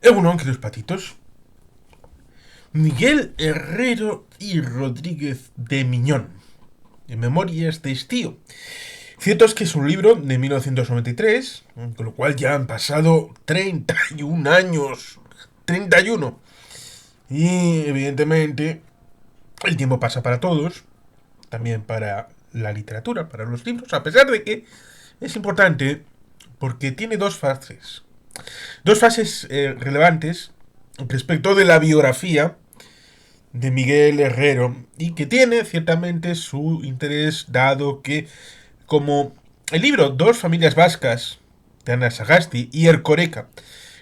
Egunon, queridos patitos. Miguel Herrero y Rodríguez de Miñón, en Memorias de Estío. Cierto es que es un libro de 1993, con lo cual ya han pasado 31 años. 31. Y evidentemente el tiempo pasa para todos, también para la literatura, para los libros, a pesar de que es importante porque tiene dos fases. Dos fases relevantes respecto de la biografía de Miguel Herrero y que tiene ciertamente su interés dado que como el libro Dos familias vascas de Ana Sagasti y Ercoreka,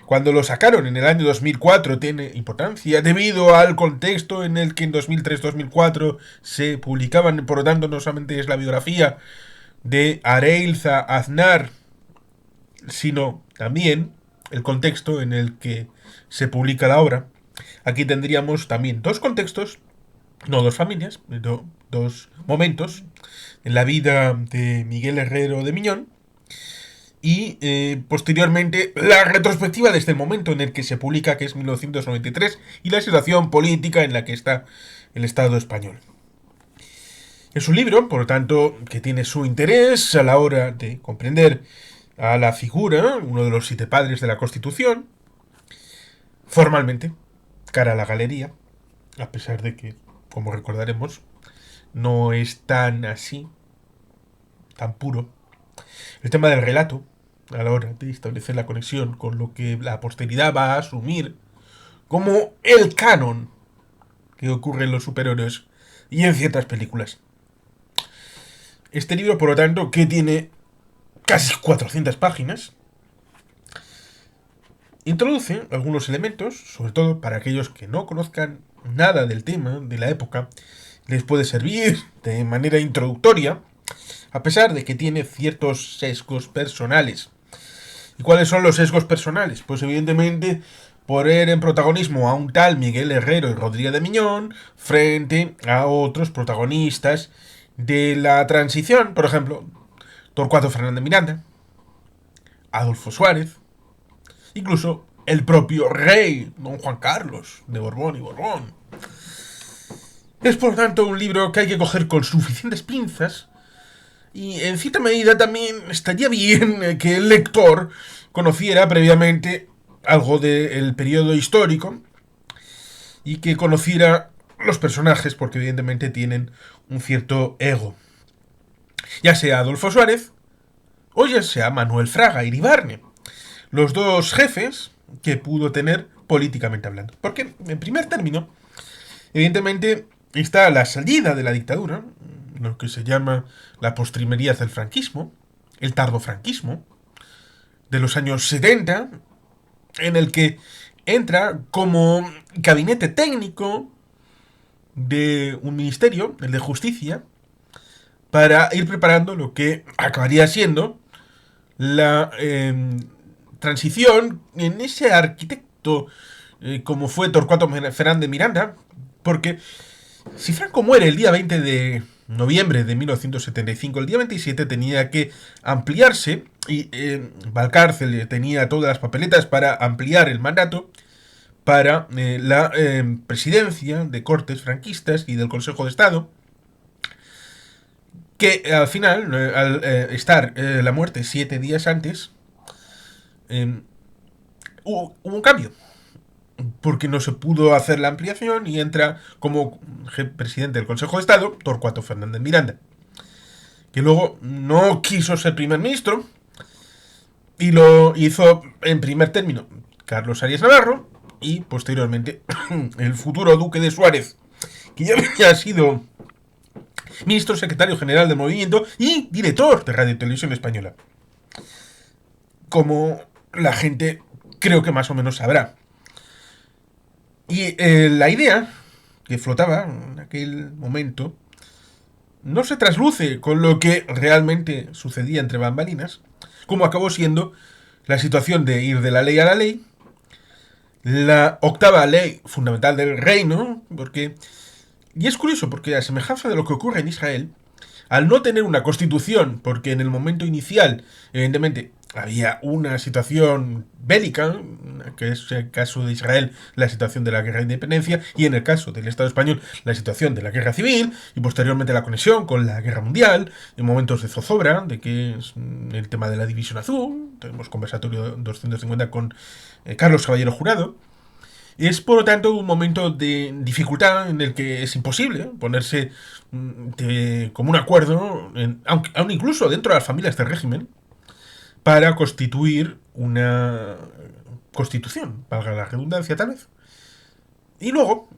cuando lo sacaron en el año 2004, tiene importancia debido al contexto en el que en 2003-2004 se publicaban. Por lo tanto, no solamente es la biografía de Areilza Aznar, sino también el contexto en el que se publica la obra. Aquí tendríamos también dos contextos, no dos familias, dos momentos en la vida de Miguel Herrero de Miñón y posteriormente la retrospectiva desde el momento en el que se publica, que es 1993, y la situación política en la que está el Estado español. Es un libro, por lo tanto, que tiene su interés a la hora de comprender a la figura, uno de los 7 padres de la Constitución, formalmente, cara a la galería, a pesar de que, como recordaremos, no es tan así, tan puro. El tema del relato, a la hora de establecer la conexión con lo que la posteridad va a asumir como el canon que ocurre en los superhéroes y en ciertas películas. Este libro, por lo tanto, que tiene casi 400 páginas, introduce algunos elementos, sobre todo para aquellos que no conozcan nada del tema, de la época, les puede servir de manera introductoria, a pesar de que tiene ciertos sesgos personales. ¿Y cuáles son los sesgos personales? Pues evidentemente poner en protagonismo a un tal Miguel Herrero y Rodríguez de Miñón frente a otros protagonistas de la transición, por ejemplo, Torcuato Fernández Miranda, Adolfo Suárez, incluso el propio rey, don Juan Carlos, de Borbón y Borbón. Es por tanto un libro que hay que coger con suficientes pinzas y en cierta medida también estaría bien que el lector conociera previamente algo del periodo histórico y que conociera los personajes porque evidentemente tienen un cierto ego. Ya sea Adolfo Suárez o ya sea Manuel Fraga Iribarne, los dos jefes que pudo tener políticamente hablando. Porque, en primer término, evidentemente está la salida de la dictadura, lo que se llama la postrimería del franquismo, el tardofranquismo, de los años 70, en el que entra como gabinete técnico de un ministerio, el de Justicia, para ir preparando lo que acabaría siendo la transición en ese arquitecto como fue Torcuato Fernández Miranda, porque si Franco muere el día 20 de noviembre de 1975, el día 27 tenía que ampliarse y Valcárcel tenía todas las papeletas para ampliar el mandato para la presidencia de Cortes franquistas y del Consejo de Estado, que al final, al estar la muerte 7 días antes, hubo un cambio, porque no se pudo hacer la ampliación y entra como presidente del Consejo de Estado Torcuato Fernández Miranda, que luego no quiso ser primer ministro y lo hizo en primer término Carlos Arias Navarro y posteriormente el futuro duque de Suárez, que ya había sido ministro secretario general del movimiento y director de Radio y Televisión Española, como la gente creo que más o menos sabrá. Y la idea que flotaba en aquel momento no se trasluce con lo que realmente sucedía entre bambalinas, como acabó siendo la situación de ir de la ley a la ley, la octava ley fundamental del reino, porque... Y es curioso, porque a semejanza de lo que ocurre en Israel, al no tener una constitución, porque en el momento inicial, evidentemente, había una situación bélica, que es el caso de Israel, la situación de la guerra de independencia, y en el caso del Estado español, la situación de la guerra civil, y posteriormente la conexión con la guerra mundial, en momentos de zozobra, de que es el tema de la División Azul, tenemos conversatorio 250 con Carlos Caballero Jurado. Es por lo tanto un momento de dificultad en el que es imposible ponerse como un acuerdo, aun incluso dentro de las familias del régimen, para constituir una constitución, valga la redundancia tal vez. Y luego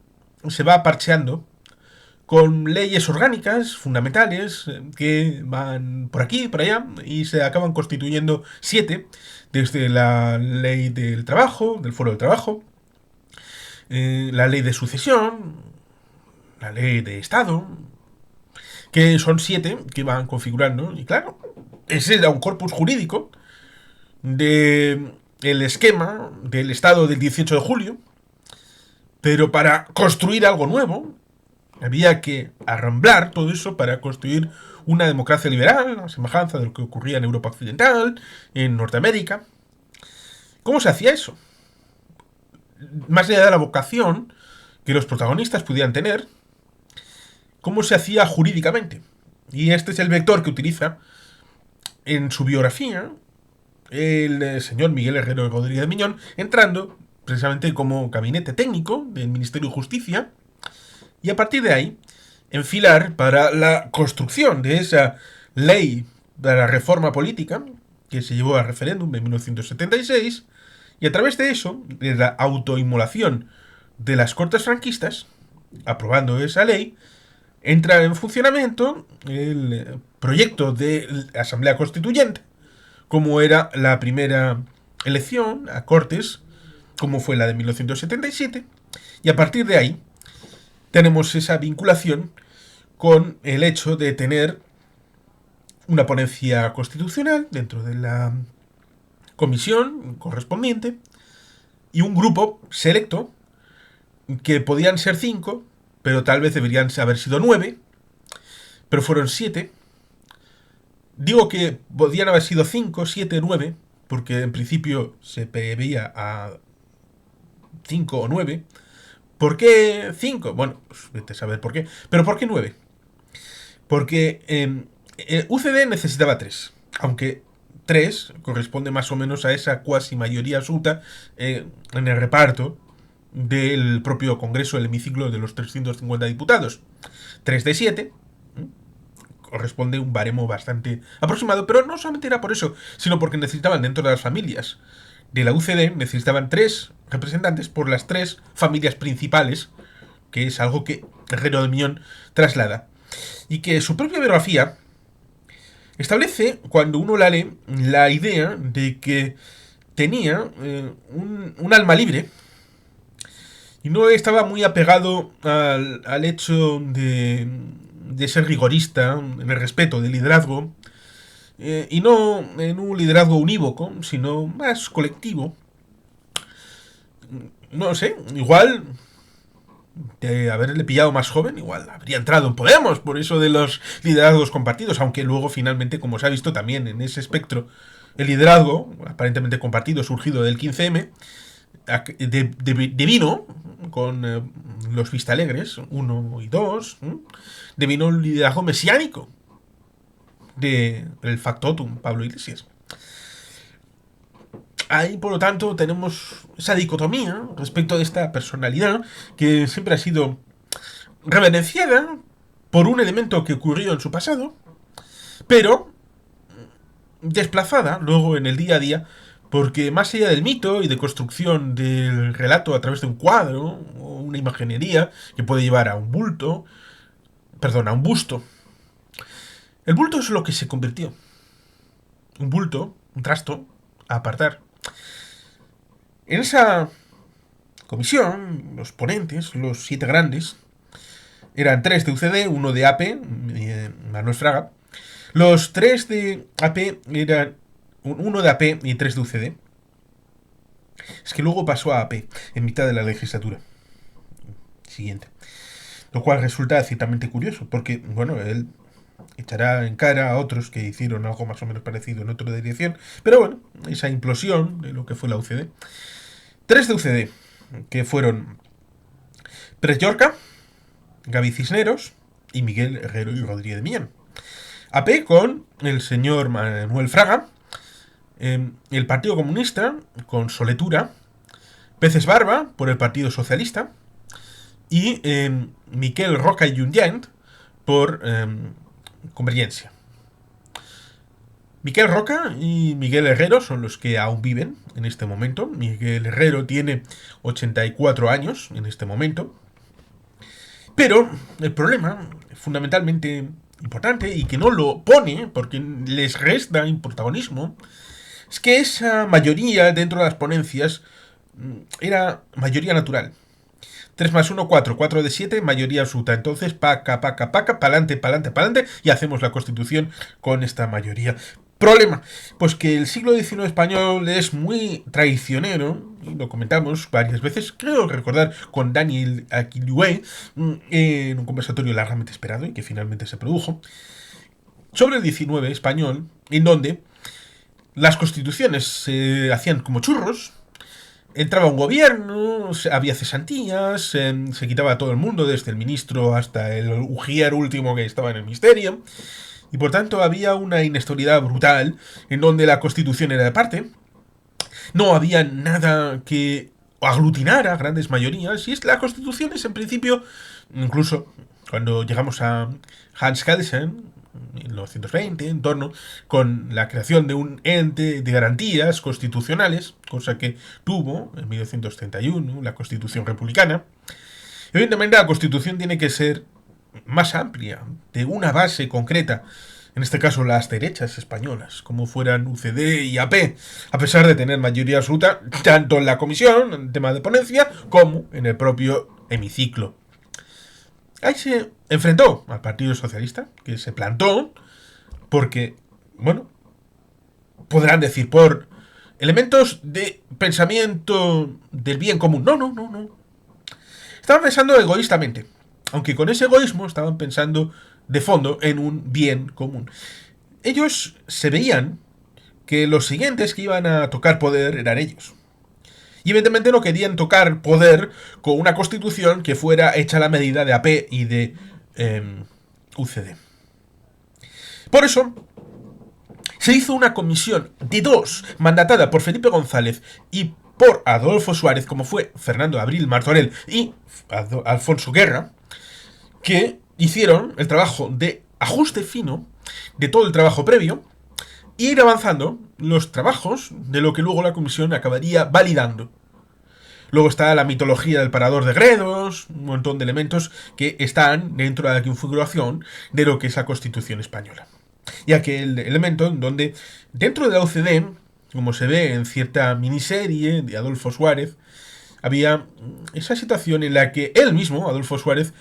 se va parcheando con leyes orgánicas fundamentales que van por aquí y por allá y se acaban constituyendo 7, desde la ley del trabajo, del foro del trabajo, la ley de sucesión, la ley de Estado, que son 7 que van configurando. Y claro, ese era un corpus jurídico de el esquema del Estado del 18 de julio, pero para construir algo nuevo había que arramblar todo eso para construir una democracia liberal, a semejanza de lo que ocurría en Europa Occidental, en Norteamérica. ¿Cómo se hacía eso? Más allá de la vocación que los protagonistas pudieran tener, ¿cómo se hacía jurídicamente? Y este es el vector que utiliza en su biografía el señor Miguel Herrero Rodríguez Miñón, entrando precisamente como gabinete técnico del Ministerio de Justicia, y a partir de ahí enfilar para la construcción de esa ley de la reforma política que se llevó al referéndum en 1976, y a través de eso, de la autoinmolación de las Cortes franquistas, aprobando esa ley, entra en funcionamiento el proyecto de Asamblea Constituyente, como era la primera elección a Cortes, como fue la de 1977, y a partir de ahí tenemos esa vinculación con el hecho de tener una ponencia constitucional dentro de la comisión correspondiente y un grupo selecto que podían ser 5, pero tal vez deberían haber sido 9, pero fueron 7. Digo que podían haber sido 5, 7, 9, porque en principio se preveía a 5 o 9. ¿Por qué 5? Bueno, pues vete a saber por qué. ¿Pero por qué 9? Porque UCD necesitaba 3, aunque 3 corresponde más o menos a esa cuasi mayoría absoluta en el reparto del propio Congreso, el hemiciclo de los 350 diputados. 3 de 7 corresponde un baremo bastante aproximado, pero no solamente era por eso, sino porque necesitaban dentro de las familias de la UCD, necesitaban 3 representantes por las 3 familias principales, que es algo que Herrero de Miñón traslada. Y que su propia biografía establece, cuando uno la lee, la idea de que tenía un alma libre y no estaba muy apegado al hecho de ser rigorista en el respeto del liderazgo, y no en un liderazgo unívoco, sino más colectivo. No sé, igual de haberle pillado más joven, igual habría entrado en Podemos, por eso de los liderazgos compartidos, aunque luego finalmente, como se ha visto también en ese espectro, el liderazgo, aparentemente compartido, surgido del 15M, devino, con los Vistalegres 1 y 2, devino un liderazgo mesiánico del factotum Pablo Iglesias. Ahí, por lo tanto, tenemos esa dicotomía respecto de esta personalidad que siempre ha sido reverenciada por un elemento que ocurrió en su pasado, pero desplazada luego en el día a día, porque más allá del mito y de construcción del relato a través de un cuadro o una imaginería que puede llevar a un bulto, perdón, a un busto, el bulto es lo que se convirtió. Un bulto, un trasto, a apartar. En esa comisión, los ponentes, los 7 grandes, eran 3 de UCD, 1 de AP, Manuel Fraga. Los 3 de AP eran 1 de AP y 3 de UCD. Es que luego pasó a AP en mitad de la legislatura siguiente. Lo cual resulta ciertamente curioso, porque, bueno, él echará en cara a otros que hicieron algo más o menos parecido en otra dirección, pero bueno, esa implosión de lo que fue la UCD Tres de UCD, que fueron Pérez Llorca, Gaby Cisneros y Miguel Herrero y Rodríguez de Millán. AP con el señor Manuel Fraga, el Partido Comunista con Soletura, Peces Barba por el Partido Socialista y Miquel Roca y Junyent por Convergencia. Miquel Roca y Miguel Herrero son los que aún viven en este momento. Miguel Herrero tiene 84 años en este momento. Pero el problema fundamentalmente importante, y que no lo pone porque les resta protagonismo, es que esa mayoría dentro de las ponencias era mayoría natural. 3 más 1, 4. 4 de 7, mayoría absoluta. Entonces, paca, pa'lante, y hacemos la Constitución con esta mayoría. Problema, pues que el siglo XIX español es muy traicionero, y lo comentamos varias veces, creo recordar con Daniel Aquilue, en un conversatorio largamente esperado y que finalmente se produjo, sobre el XIX español, en donde las constituciones se hacían como churros. Entraba un gobierno, había cesantías, se quitaba a todo el mundo, desde el ministro hasta el ujier último que estaba en el ministerio, y por tanto había una inestabilidad brutal en donde la Constitución era de parte, no había nada que aglutinara grandes mayorías, y la Constitución es en principio, incluso cuando llegamos a Hans Kelsen, en 1920, en torno con la creación de un ente de garantías constitucionales, cosa que tuvo en 1931 la Constitución republicana. Evidentemente la Constitución tiene que ser más amplia, de una base concreta, en este caso las derechas españolas, como fueran UCD y AP, a pesar de tener mayoría absoluta tanto en la comisión, en tema de ponencia, como en el propio hemiciclo. Ahí se enfrentó al Partido Socialista, que se plantó porque, bueno, podrán decir, por elementos de pensamiento del bien común. No. Estaban pensando egoístamente, aunque con ese egoísmo estaban pensando de fondo en un bien común. Ellos se veían que los siguientes que iban a tocar poder eran ellos. Y evidentemente no querían tocar poder con una constitución que fuera hecha a la medida de AP y de UCD. Por eso se hizo una comisión de dos, mandatada por Felipe González y por Adolfo Suárez, como fue Fernando Abril Martorell y Alfonso Guerra, que hicieron el trabajo de ajuste fino de todo el trabajo previo y ir avanzando los trabajos de lo que luego la comisión acabaría validando. Luego está la mitología del parador de Gredos, un montón de elementos que están dentro de la configuración de lo que es la Constitución española. Y aquel elemento en donde, dentro de la OCDE, como se ve en cierta miniserie de Adolfo Suárez, había esa situación en la que él mismo, Adolfo Suárez,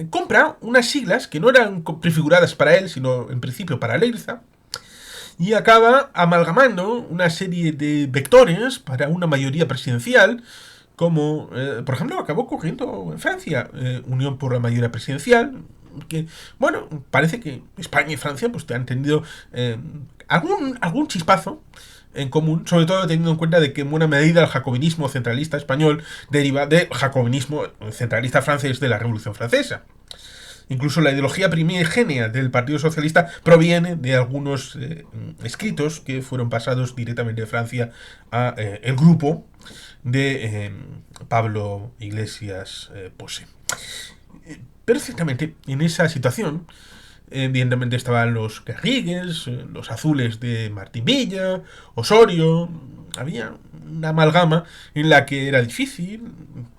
compra unas siglas que no eran prefiguradas para él, sino en principio para Leirza, y acaba amalgamando una serie de vectores para una mayoría presidencial, como, por ejemplo, acabó ocurriendo en Francia, Unión por la Mayoría Presidencial, que, bueno, parece que España y Francia pues han tenido algún chispazo en común, sobre todo teniendo en cuenta de que en buena medida el jacobinismo centralista español deriva del jacobinismo centralista francés de la Revolución Francesa. Incluso la ideología primigenia del Partido Socialista proviene de algunos escritos que fueron pasados directamente de Francia a el grupo de Pablo Iglesias Pose. Pero ciertamente en esa situación, evidentemente estaban los Garrigues, los azules de Martín Villa, Osorio. Había una amalgama en la que era difícil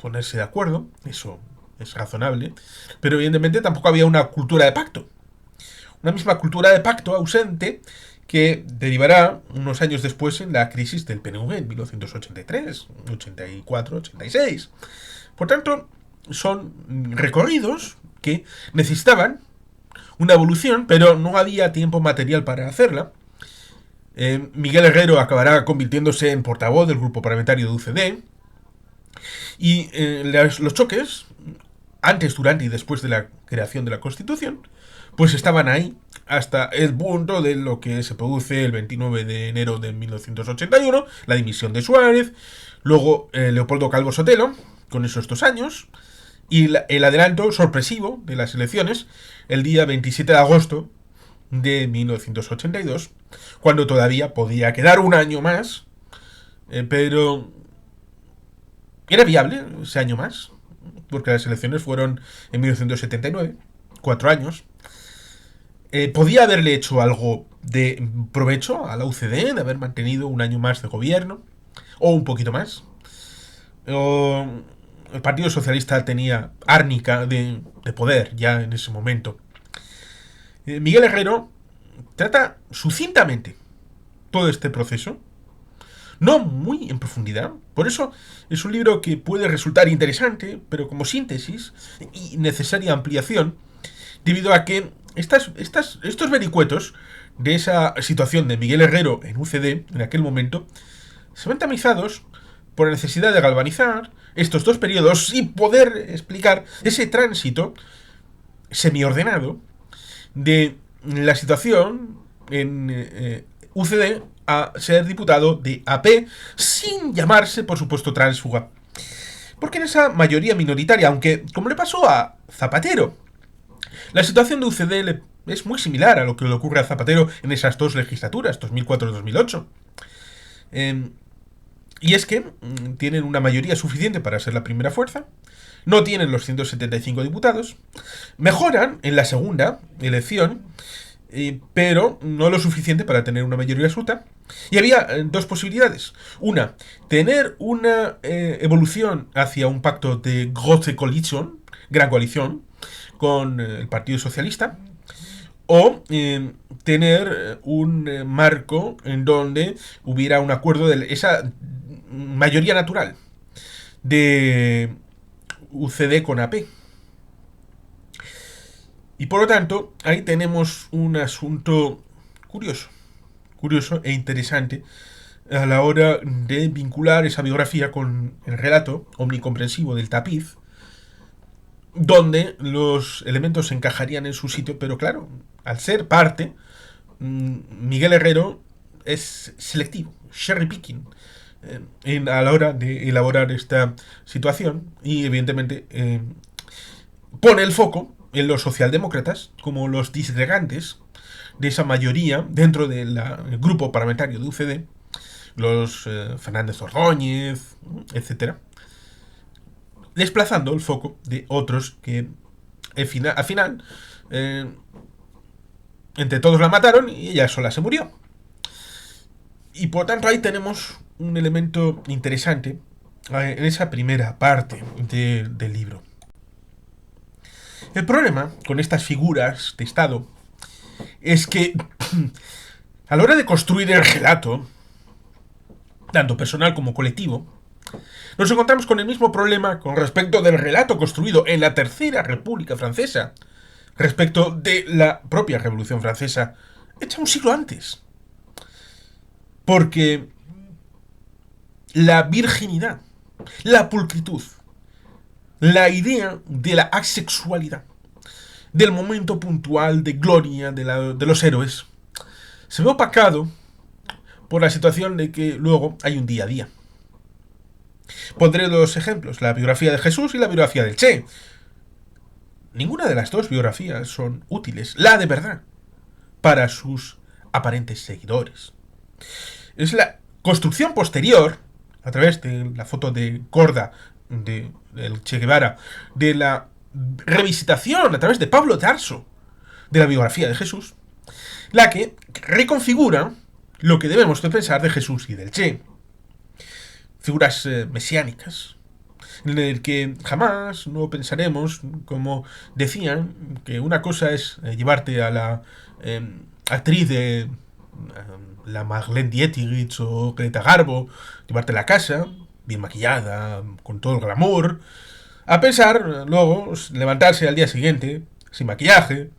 ponerse de acuerdo, eso es razonable, pero evidentemente tampoco había una cultura de pacto. Una misma cultura de pacto ausente que derivará unos años después en la crisis del PNV en 1983, 84, 86. Por tanto, son recorridos que necesitaban una evolución, pero no había tiempo material para hacerla. Miguel Herrero acabará convirtiéndose en portavoz del grupo parlamentario de UCD, y los choques, antes, durante y después de la creación de la Constitución, pues estaban ahí hasta el punto de lo que se produce el 29 de enero de 1981, la dimisión de Suárez, luego Leopoldo Calvo Sotelo, con esos 2 años, y el adelanto sorpresivo de las elecciones el día 27 de agosto de 1982, cuando todavía podía quedar un año más, pero era viable ese año más, porque las elecciones fueron en 1979, 4 años. Podía haberle hecho algo de provecho a la UCD, de haber mantenido un año más de gobierno, o un poquito más. O el Partido Socialista tenía árnica de poder ya en ese momento. Miguel Herrero trata sucintamente todo este proceso, no muy en profundidad. Por eso es un libro que puede resultar interesante, pero como síntesis y necesaria ampliación, debido a que estos vericuetos de esa situación de Miguel Herrero en UCD en aquel momento se ven tamizados por la necesidad de galvanizar estos dos periodos y poder explicar ese tránsito semiordenado de la situación en UCD a ser diputado de AP sin llamarse, por supuesto, tránsfuga. Porque en esa mayoría minoritaria, aunque como le pasó a Zapatero, la situación de UCD es muy similar a lo que le ocurre a Zapatero en esas dos legislaturas, 2004-2008. Y es que tienen una mayoría suficiente para ser la primera fuerza, no tienen los 175 diputados, mejoran en la segunda elección, pero no lo suficiente para tener una mayoría absoluta. Y había dos posibilidades. Una, tener una evolución hacia un pacto de Große Koalition, gran coalición, con el Partido Socialista, o tener un marco en donde hubiera un acuerdo de esa mayoría natural de UCD con AP. Y por lo tanto, ahí tenemos un asunto curioso e interesante a la hora de vincular esa biografía con el relato omnicomprensivo del tapiz, donde los elementos se encajarían en su sitio, pero claro, al ser parte, Miguel Herrero es selectivo, cherry picking, a la hora de elaborar esta situación y evidentemente pone el foco en los socialdemócratas como los disgregantes de esa mayoría dentro del grupo parlamentario de UCD, los Fernández Ordóñez, etcétera, desplazando el foco de otros que al final entre todos la mataron y ella sola se murió. Y por tanto ahí tenemos un elemento interesante en esa primera parte del libro. El problema con estas figuras de Estado es que a la hora de construir el relato, tanto personal como colectivo, nos encontramos con el mismo problema con respecto del relato construido en la Tercera República Francesa, respecto de la propia Revolución Francesa, hecha un siglo antes. Porque la virginidad, la pulcritud, la idea de la asexualidad, del momento puntual de gloria de los héroes, se ve opacado por la situación de que luego hay un día a día. Pondré dos ejemplos, la biografía de Jesús y la biografía del Che. Ninguna de las dos biografías son útiles, la de verdad, para sus aparentes seguidores. Es la construcción posterior, a través de la foto de Corda del Che Guevara, de la revisitación a través de Pablo Tarso de la biografía de Jesús, la que reconfigura lo que debemos de pensar de Jesús y del Che. Figuras mesiánicas, en el que jamás no pensaremos, como decían, que una cosa es llevarte a la actriz de la Marlene Dietrich o Greta Garbo, llevarte a la casa, bien maquillada, con todo el glamour, a pensar, luego, levantarse al día siguiente, sin maquillaje,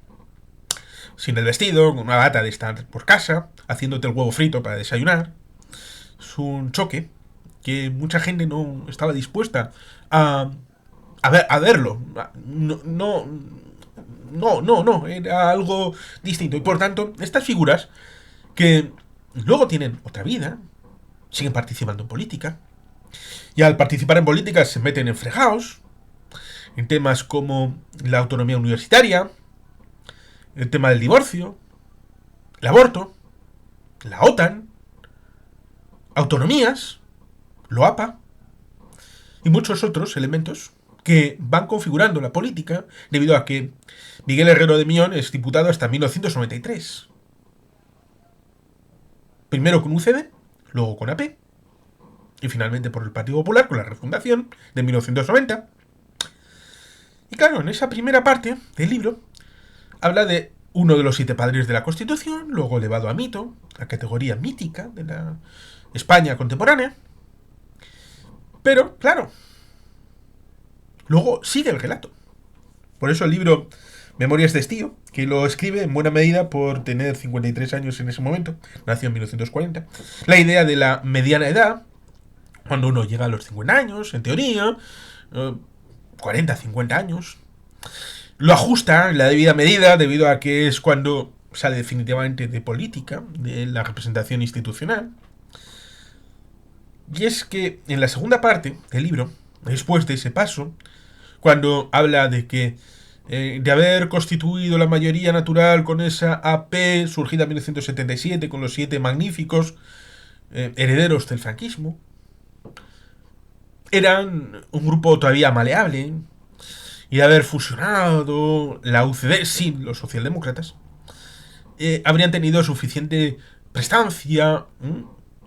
sin el vestido, con una bata de estar por casa, haciéndote el huevo frito para desayunar. Es un choque que mucha gente no estaba dispuesta a verlo. No No, era algo distinto. Y por tanto, estas figuras que luego tienen otra vida, siguen participando en política, y al participar en política se meten en fregados, en temas como la autonomía universitaria, el tema del divorcio, el aborto, la OTAN, autonomías, LOAPA y muchos otros elementos que van configurando la política debido a que Miguel Herrero de Mión es diputado hasta 1993. Primero con UCD, luego con AP y finalmente por el Partido Popular con la refundación de 1990. Y claro, en esa primera parte del libro habla de uno de los 7 padres de la Constitución, luego elevado a mito, a categoría mítica de la España contemporánea. Pero, claro, luego sigue el relato. Por eso el libro Memorias de Estío, que lo escribe en buena medida por tener 53 años en ese momento, nació en 1940, la idea de la mediana edad, cuando uno llega a los 50 años, en teoría, 40, 50 años, lo ajusta en la debida medida debido a que es cuando sale definitivamente de política, de la representación institucional. Y es que en la segunda parte del libro, después de ese paso, cuando habla de que de haber constituido la mayoría natural con esa AP surgida en 1977 con los 7 magníficos herederos del franquismo, eran un grupo todavía maleable, y de haber fusionado la UCD sin los socialdemócratas, habrían tenido suficiente prestancia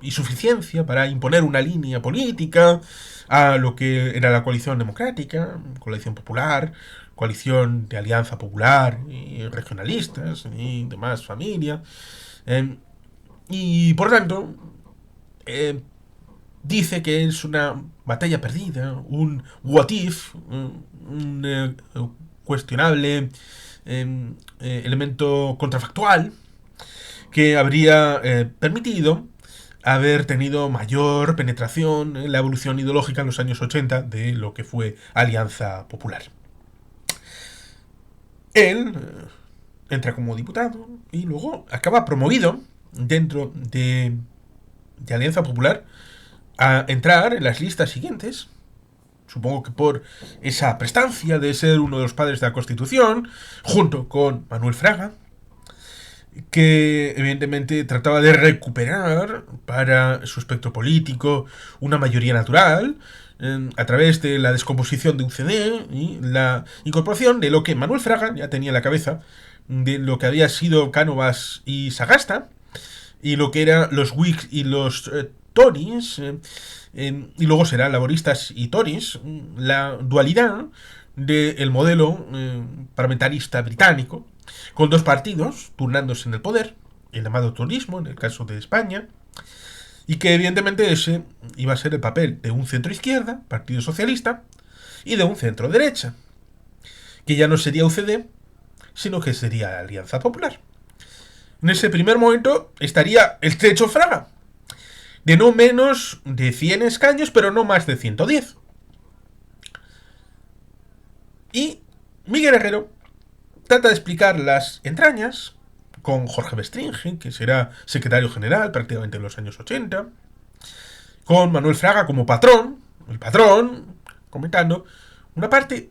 y suficiencia para imponer una línea política a lo que era la coalición democrática, coalición popular, coalición de alianza popular y regionalistas y demás familia. Y por tanto, dice que es una batalla perdida, un what if, un cuestionable elemento contrafactual que habría permitido haber tenido mayor penetración en la evolución ideológica en los años 80 de lo que fue Alianza Popular. Él entra como diputado y luego acaba promovido dentro de Alianza Popular a entrar en las listas siguientes, supongo que por esa prestancia de ser uno de los padres de la Constitución, junto con Manuel Fraga, que evidentemente trataba de recuperar para su espectro político una mayoría natural a través de la descomposición de UCD y la incorporación de lo que Manuel Fraga ya tenía en la cabeza, de lo que había sido Cánovas y Sagasta, y lo que eran los Whigs y los Tories, y luego serán laboristas y Tories, la dualidad del modelo parlamentarista británico, con 2 partidos turnándose en el poder, el llamado turismo en el caso de España, y que evidentemente ese iba a ser el papel de un centro izquierda, Partido Socialista, y de un centro derecha, que ya no sería UCD, sino que sería Alianza Popular. En ese primer momento estaría el Techo Fraga, de no menos de 100 escaños, pero no más de 110. Y Miguel Herrero trata de explicar las entrañas con Jorge Bestringe, que será secretario general prácticamente en los años 80, con Manuel Fraga como patrón, el patrón, comentando una parte,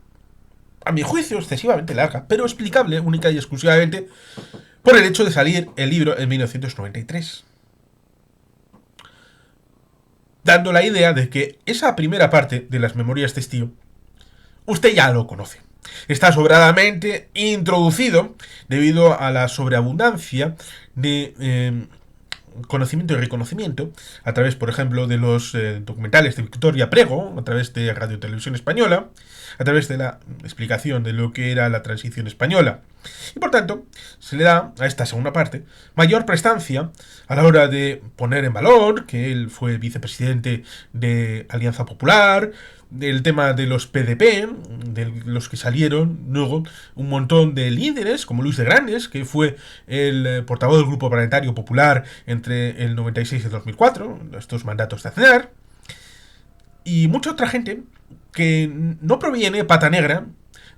a mi juicio, excesivamente larga, pero explicable única y exclusivamente por el hecho de salir el libro en 1993. Dando la idea de que esa primera parte de las Memorias de Estío usted ya lo conoce. Está sobradamente introducido debido a la sobreabundancia de conocimiento y reconocimiento a través, por ejemplo, de los documentales de Victoria Prego, a través de Radio Televisión Española, a través de la explicación de lo que era la transición española. Y por tanto, se le da a esta segunda parte mayor prestancia a la hora de poner en valor que él fue vicepresidente de Alianza Popular, del tema de los PDP, de los que salieron luego un montón de líderes, como Luis de Grandes, que fue el portavoz del Grupo Parlamentario Popular entre el 96 y el 2004, estos mandatos de Aznar, y mucha otra gente que no proviene pata negra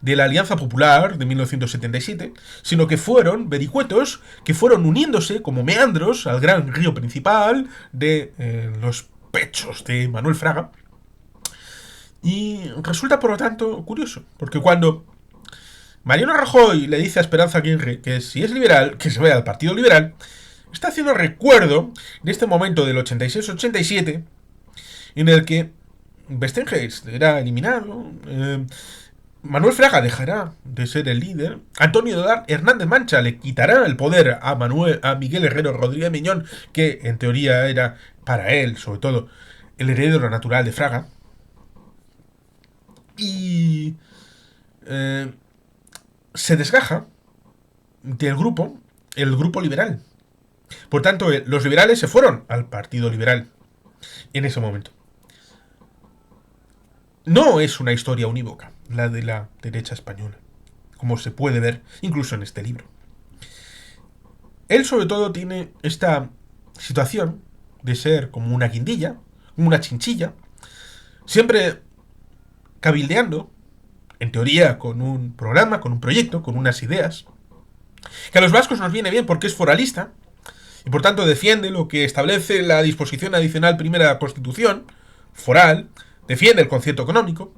de la Alianza Popular de 1977, sino que fueron vericuetos que fueron uniéndose como meandros al gran río principal de los pechos de Manuel Fraga. Y resulta, por lo tanto, curioso, porque cuando Mariano Rajoy le dice a Esperanza Aguirre que si es liberal, que se vaya al Partido Liberal, está haciendo recuerdo de este momento del 86-87 en el que Bestengeist era eliminado, Manuel Fraga dejará de ser el líder, Antonio Hernández Mancha le quitará el poder a Miguel Herrero Rodríguez Miñón, que en teoría era para él, sobre todo, el heredero natural de Fraga, y se desgaja del grupo, el grupo liberal. Por tanto, los liberales se fueron al Partido Liberal en ese momento. No es una historia unívoca, la de la derecha española, como se puede ver incluso en este libro. Él sobre todo tiene esta situación de ser como una guindilla, como una chinchilla, siempre cabildeando, en teoría con un programa, con un proyecto, con unas ideas, que a los vascos nos viene bien porque es foralista, y por tanto defiende lo que establece la disposición adicional primera de la Constitución, foral, defiende el concierto económico.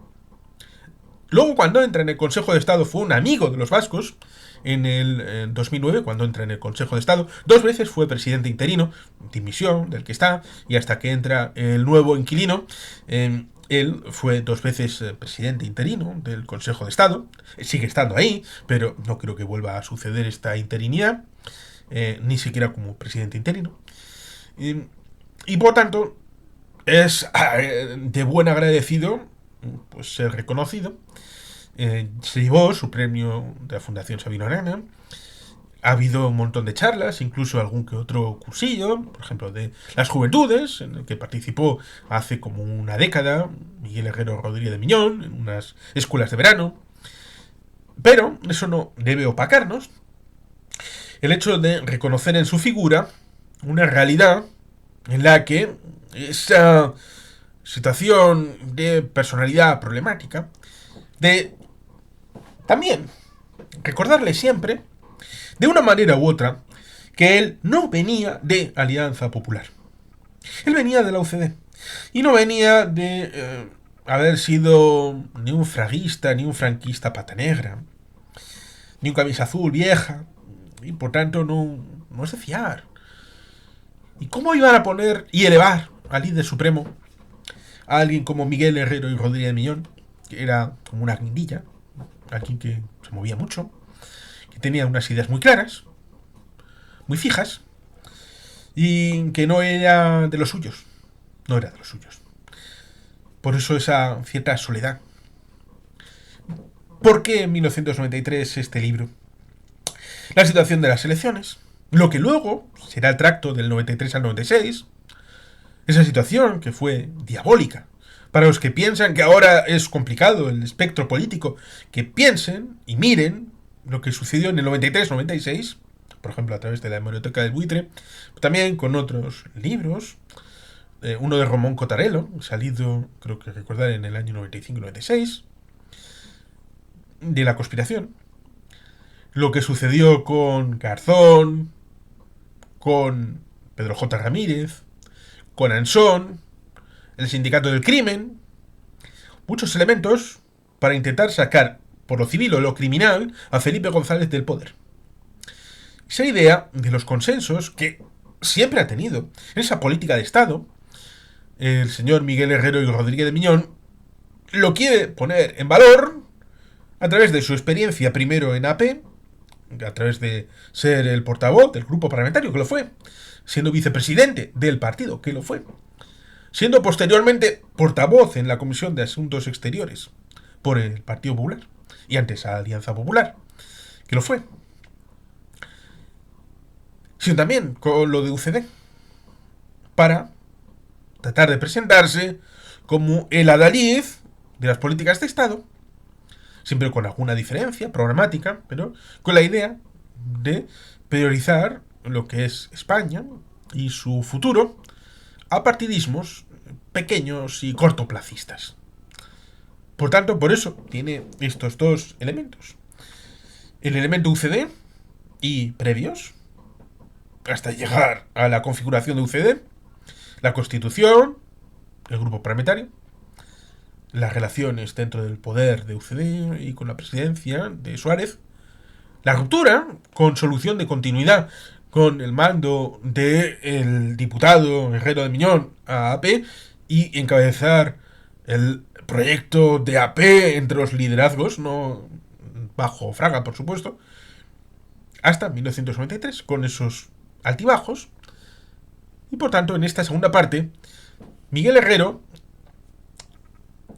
Luego, cuando entra en el Consejo de Estado, fue un amigo de los vascos. En el 2009, cuando entra en el Consejo de Estado, 2 veces fue presidente interino, dimisión del que está, y hasta que entra el nuevo inquilino, él fue 2 veces presidente interino del Consejo de Estado. Sigue estando ahí, pero no creo que vuelva a suceder esta interinidad, ni siquiera como presidente interino. Y por tanto, es de buen agradecido pues ser reconocido. Se llevó su premio de la Fundación Sabino Arana. Ha habido un montón de charlas, incluso algún que otro cursillo, por ejemplo, de las juventudes, en el que participó hace como una década Miguel Herrero Rodríguez de Miñón, en unas escuelas de verano. Pero eso no debe opacarnos el hecho de reconocer en su figura una realidad en la que esa situación de personalidad problemática, de también recordarle siempre, de una manera u otra, que él no venía de Alianza Popular. Él venía de la UCD. Y no venía de haber sido ni un fraguista, ni un franquista pata negra, ni un camisa azul vieja. Y por tanto no es de fiar. ¿Y cómo iban a poner y elevar al líder supremo a alguien como Miguel Herrero y Rodríguez de Miñón, que era como una guindilla, alguien que se movía mucho, que tenía unas ideas muy claras, muy fijas, y que no era de los suyos? No era de los suyos. Por eso esa cierta soledad. ¿Por qué en 1993 este libro? La situación de las elecciones, lo que luego será el tracto del 93 al 96, esa situación que fue diabólica. Para los que piensan que ahora es complicado el espectro político, que piensen y miren lo que sucedió en el 93-96, por ejemplo a través de la Hemeroteca del Buitre, también con otros libros, uno de Ramón Cotarello, salido, creo que recordar, en el año 95-96, de la conspiración, lo que sucedió con Garzón, con Pedro J. Ramírez, con Ansón, el sindicato del crimen, muchos elementos para intentar sacar por lo civil o lo criminal a Felipe González del poder. Esa idea de los consensos que siempre ha tenido en esa política de Estado, el señor Miguel Herrero y Rodríguez de Miñón lo quiere poner en valor a través de su experiencia primero en AP, a través de ser el portavoz del grupo parlamentario, que lo fue, siendo vicepresidente del partido, que lo fue, siendo posteriormente portavoz en la Comisión de Asuntos Exteriores por el Partido Popular, y antes a Alianza Popular, que lo fue, sino también con lo de UCD, para tratar de presentarse como el adalid de las políticas de Estado, siempre con alguna diferencia programática, pero con la idea de priorizar lo que es España y su futuro a partidismos pequeños y cortoplacistas. Por tanto, por eso tiene estos dos elementos. El elemento UCD y previos, hasta llegar a la configuración de UCD, la constitución, el grupo parlamentario, las relaciones dentro del poder de UCD y con la presidencia de Suárez, la ruptura con solución de continuidad con el mando del diputado Herrero de Miñón a AP y encabezar el proyecto de AP entre los liderazgos, no bajo Fraga, por supuesto, hasta 1993, con esos altibajos. Y por tanto, en esta segunda parte, Miguel Herrero,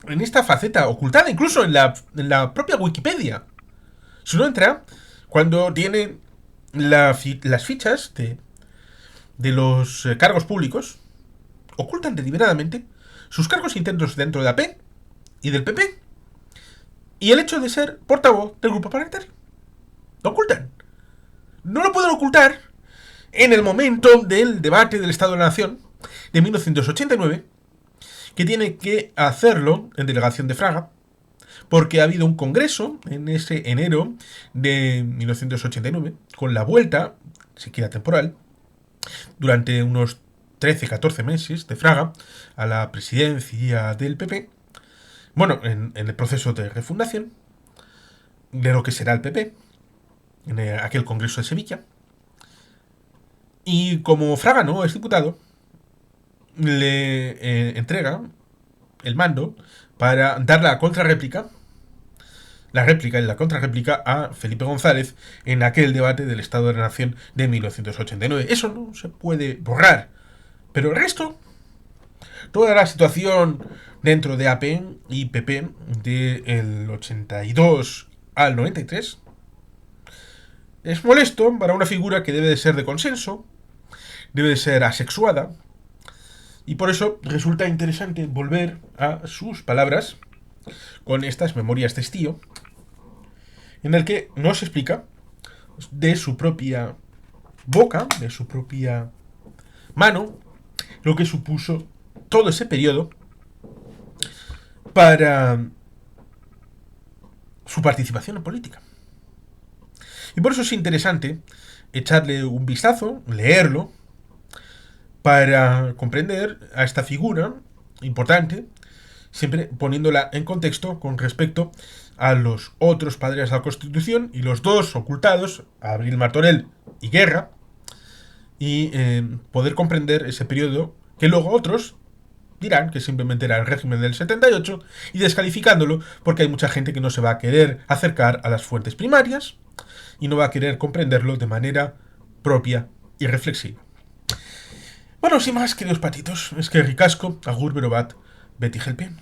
en esta faceta ocultada incluso en la propia Wikipedia, si uno entra, cuando tiene las fichas de los cargos públicos, ocultan deliberadamente sus cargos internos dentro de AP y del PP y el hecho de ser portavoz del grupo parlamentario. Lo ocultan. No lo pueden ocultar en el momento del debate del Estado de la Nación de 1989, que tiene que hacerlo en delegación de Fraga, porque ha habido un congreso en ese enero de 1989, con la vuelta, siquiera temporal, durante unos 13-14 meses de Fraga a la presidencia del PP, bueno, en el proceso de refundación de lo que será el PP, en aquel congreso de Sevilla. Y como Fraga no es diputado, le entrega el mando para dar la contrarréplica, la réplica y la contrarréplica a Felipe González en aquel debate del Estado de la Nación de 1989. Eso no se puede borrar. Pero el resto, toda la situación dentro de AP y PP del 82 al 93 es molesto para una figura que debe de ser de consenso, debe de ser asexuada, y por eso resulta interesante volver a sus palabras con estas memorias de estío, en el que nos explica de su propia boca, de su propia mano, lo que supuso todo ese periodo para su participación en política. Y por eso es interesante echarle un vistazo, leerlo, para comprender a esta figura importante, siempre poniéndola en contexto con respecto a los otros padres de la Constitución y los dos ocultados, Abril Martorell y Guerra, y poder comprender ese periodo que luego otros dirán que simplemente era el régimen del 78 y descalificándolo porque hay mucha gente que no se va a querer acercar a las fuentes primarias y no va a querer comprenderlo de manera propia y reflexiva. Bueno, sin más, queridos patitos, es que ricasco, agur, berobat, Betty Helpien.